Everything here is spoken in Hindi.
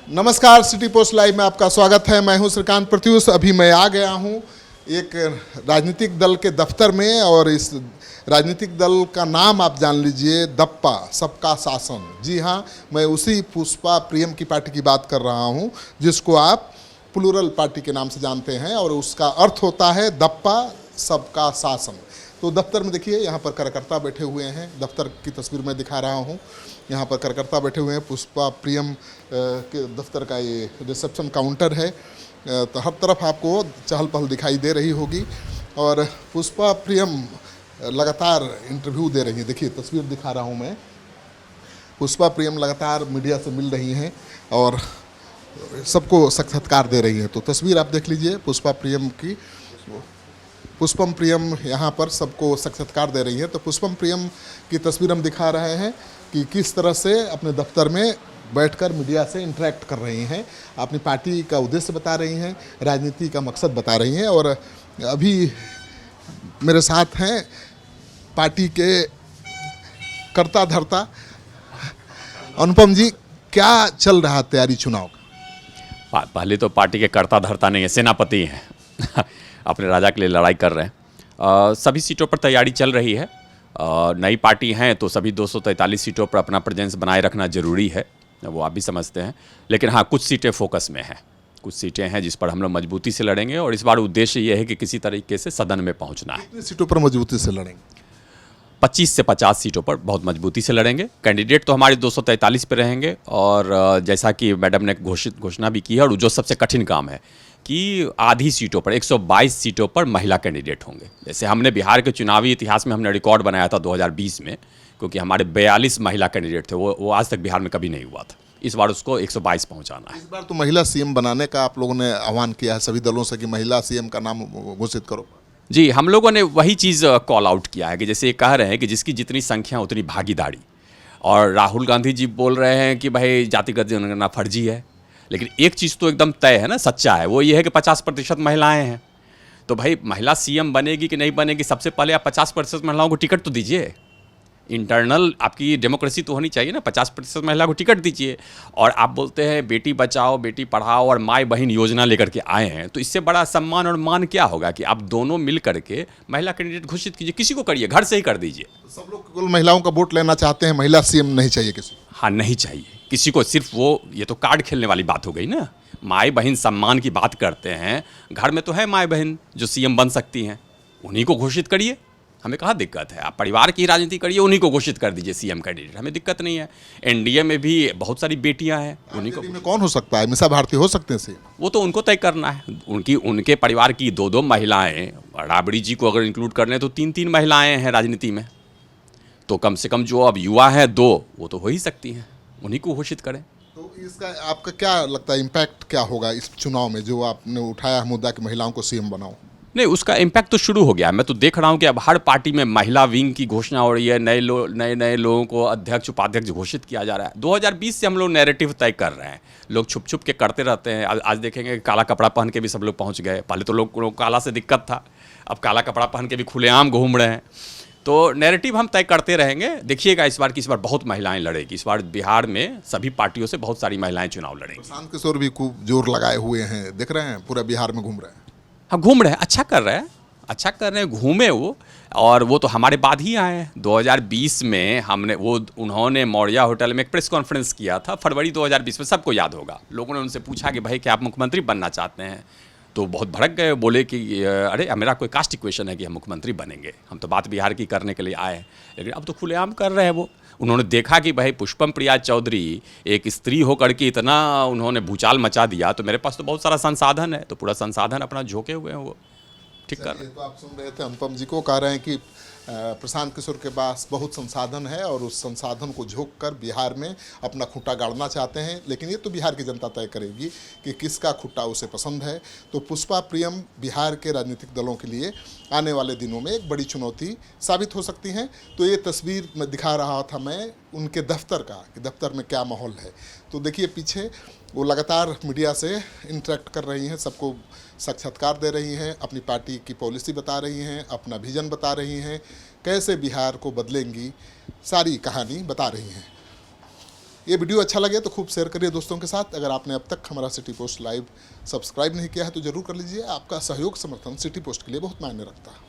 नमस्कार, सिटी पोस्ट लाइव में आपका स्वागत है। मैं हूं श्रीकांत प्रत्युष। अभी मैं आ गया हूं एक राजनीतिक दल के दफ्तर में और इस राजनीतिक दल का नाम आप जान लीजिए, दप्पा, सबका शासन। जी हां, मैं उसी पुष्पा प्रियम की पार्टी की बात कर रहा हूं जिसको आप प्लूरल पार्टी के नाम से जानते हैं और उसका अर्थ होता है दप्पा, सबका शासन। तो दफ्तर में देखिए, यहाँ पर कार्यकर्ता बैठे हुए हैं। दफ्तर की तस्वीर मैं दिखा रहा हूँ। यहाँ पर कार्यकर्ता बैठे हुए हैं। पुष्पा प्रियम के दफ्तर का ये रिसेप्शन काउंटर है। तो हर तरफ आपको चहल पहल दिखाई दे रही होगी और पुष्पा प्रियम लगातार इंटरव्यू दे रही हैं। देखिए, तस्वीर दिखा रहा हूँ मैं। पुष्पा प्रियम लगातार मीडिया से मिल रही हैं और सबको साक्षात्कार दे रही हैं। तो तस्वीर आप देख लीजिए पुष्पा प्रियम की। पुष्पम प्रियम यहाँ पर सबको साक्षात्कार दे रही है। तो पुष्पम प्रियम की तस्वीर हम दिखा रहे हैं कि किस तरह से अपने दफ्तर में बैठकर मीडिया से इंटरेक्ट कर रही हैं, अपनी पार्टी का उद्देश्य बता रही हैं, राजनीति का मकसद बता रही हैं। और अभी मेरे साथ हैं पार्टी के कर्ता धर्ता अनुपम जी। क्या चल रहा तैयारी चुनाव का? पहले तो पार्टी के कर्ता धर्ता नहीं है, सेनापति हैं अपने राजा के लिए लड़ाई कर रहे हैं। सभी सीटों पर तैयारी चल रही है। नई पार्टी हैं तो सभी 243 सीटों पर अपना प्रेजेंस बनाए रखना जरूरी है, वो आप भी समझते हैं। लेकिन हाँ, कुछ सीटें फोकस में हैं, कुछ सीटें हैं जिस पर हम लोग मजबूती से लड़ेंगे और इस बार उद्देश्य ये है कि किसी तरीके से सदन में पहुंचना है। कितनी सीटों पर मजबूती से लड़ेंगे? 25 से 50 सीटों पर बहुत मजबूती से लड़ेंगे। कैंडिडेट तो हमारे 243 पे रहेंगे और जैसा कि मैडम ने घोषणा भी की है, और जो सबसे कठिन काम है कि आधी सीटों पर 122 सीटों पर महिला कैंडिडेट होंगे। जैसे हमने बिहार के चुनावी इतिहास में हमने रिकॉर्ड बनाया था 2020 में, क्योंकि हमारे 42 महिला कैंडिडेट थे। वो आज तक बिहार में कभी नहीं हुआ था। इस बार उसको 122 पहुंचाना है। इस बार तो महिला सीएम बनाने का आप लोगों ने आह्वान किया है सभी दलों से कि महिला सीएम का नाम घोषित करो। जी, हम लोगों ने वही चीज़ कॉल आउट किया है कि जैसे ये कह रहे हैं कि जिसकी जितनी संख्या उतनी भागीदारी, और राहुल गांधी जी बोल रहे हैं कि भाई जातिगत जनगणना फर्जी है। लेकिन एक चीज़ तो एकदम तय है ना, सच्चा है, वो ये है कि 50% महिलाएं हैं। तो भाई महिला सीएम बनेगी कि नहीं बनेगी, सबसे पहले आप 50% महिलाओं को टिकट तो दीजिए। इंटरनल आपकी डेमोक्रेसी तो होनी चाहिए ना, 50% महिला को टिकट दीजिए। और आप बोलते हैं बेटी बचाओ बेटी पढ़ाओ और माई बहन योजना लेकर के आए हैं, तो इससे बड़ा सम्मान और मान क्या होगा कि आप दोनों मिल करके महिला कैंडिडेट घोषित कीजिए। किसी को करिए, घर से ही कर दीजिए। सब लोग केवल महिलाओं का वोट लेना चाहते हैं, महिला सीएम नहीं चाहिए किसी? हाँ, नहीं चाहिए किसी को। सिर्फ वो, ये तो कार्ड खेलने वाली बात हो गई ना। माई बहन सम्मान की बात करते हैं, घर में तो है माई बहन जो सीएम बन सकती हैं, उन्हीं को घोषित करिए। हमें कहाँ दिक्कत है? आप परिवार की राजनीति करिए, उन्हीं को घोषित कर दीजिए सीएम कैंडिडेट, हमें दिक्कत नहीं है। एनडीए में भी बहुत सारी बेटियां हैं, उन्हीं को। में कौन हो सकता है? मीसा भारती हो सकते हैं सीएम? वो तो उनको तय करना है। उनके परिवार की 2-2 महिलाएं, राबड़ी जी को अगर इंक्लूड कर लें तो 3-3 महिलाएं हैं राजनीति में। तो कम से कम जो अब युवा हैं 2, वो तो हो ही सकती हैं, उन्हीं को घोषित करें। तो इसका आपका क्या लगता है, इम्पैक्ट क्या होगा इस चुनाव में, जो आपने उठाया मुद्दा कि महिलाओं को सीएम बनाओ? नहीं, उसका इम्पैक्ट तो शुरू हो गया। मैं तो देख रहा हूँ कि अब हर पार्टी में महिला विंग की घोषणा हो रही है, नए लोगों को अध्यक्ष उपाध्यक्ष घोषित किया जा रहा है। 2020 से हम लोग नैरेटिव तय कर रहे हैं, लोग छुप छुप के करते रहते हैं। आज देखेंगे काला कपड़ा पहन के भी सब लोग पहुँच गए। पहले तो लोग काला से दिक्कत था, अब काला कपड़ा पहन के भी खुलेआम घूम रहे हैं। तो नैरेटिव हम तय करते रहेंगे। देखिएगा इस बार बहुत महिलाएं लड़ेगी। इस बार बिहार में सभी पार्टियों से बहुत सारी महिलाएं चुनाव लड़ेंगी। प्रशांत किशोर भी खूब जोर लगाए हुए हैं, देख रहे हैं, पूरा बिहार में घूम रहे हैं। हाँ, घूम रहे हैं, अच्छा कर रहे हैं, घूमे वो। और वो तो हमारे बाद ही आए हैं। 2020 में उन्होंने मौर्या होटल में एक प्रेस कॉन्फ्रेंस किया था, फरवरी 2020 में, सबको याद होगा। लोगों ने उनसे पूछा कि भाई क्या आप मुख्यमंत्री बनना चाहते हैं? तो बहुत भड़क गए, बोले कि अरे मेरा कोई कास्ट इक्वेशन है कि हम मुख्यमंत्री बनेंगे, हम तो बात बिहार की करने के लिए आए हैं। लेकिन अब तो खुलेआम कर रहे हैं वो। उन्होंने देखा कि भाई पुष्पम प्रिया चौधरी एक स्त्री होकर के इतना उन्होंने भूचाल मचा दिया, तो मेरे पास तो बहुत सारा संसाधन है, तो पूरा संसाधन अपना झोंके हुए हैं वो। ठीक कर। तो आप सुन रहे थे अनुपम जी को, कह रहे हैं कि प्रशांत किशोर के पास बहुत संसाधन है और उस संसाधन को झोंक कर बिहार में अपना खूंटा गाड़ना चाहते हैं। लेकिन ये तो बिहार की जनता तय करेगी कि किसका खूंटा उसे पसंद है। तो पुष्पा प्रियम बिहार के राजनीतिक दलों के लिए आने वाले दिनों में एक बड़ी चुनौती साबित हो सकती हैं। तो ये तस्वीर में दिखा रहा था मैं उनके दफ्तर का, कि दफ्तर में क्या माहौल है। तो देखिए पीछे वो लगातार मीडिया से इंटरेक्ट कर रही हैं, सबको साक्षात्कार दे रही हैं, अपनी पार्टी की पॉलिसी बता रही हैं, अपना विजन बता रही हैं, कैसे बिहार को बदलेंगी, सारी कहानी बता रही हैं। ये वीडियो अच्छा लगे तो खूब शेयर करिए दोस्तों के साथ। अगर आपने अब तक हमारा सिटी पोस्ट लाइव सब्सक्राइब नहीं किया है तो जरूर कर लीजिए। आपका सहयोग समर्थन सिटी पोस्ट के लिए बहुत मायने रखता है।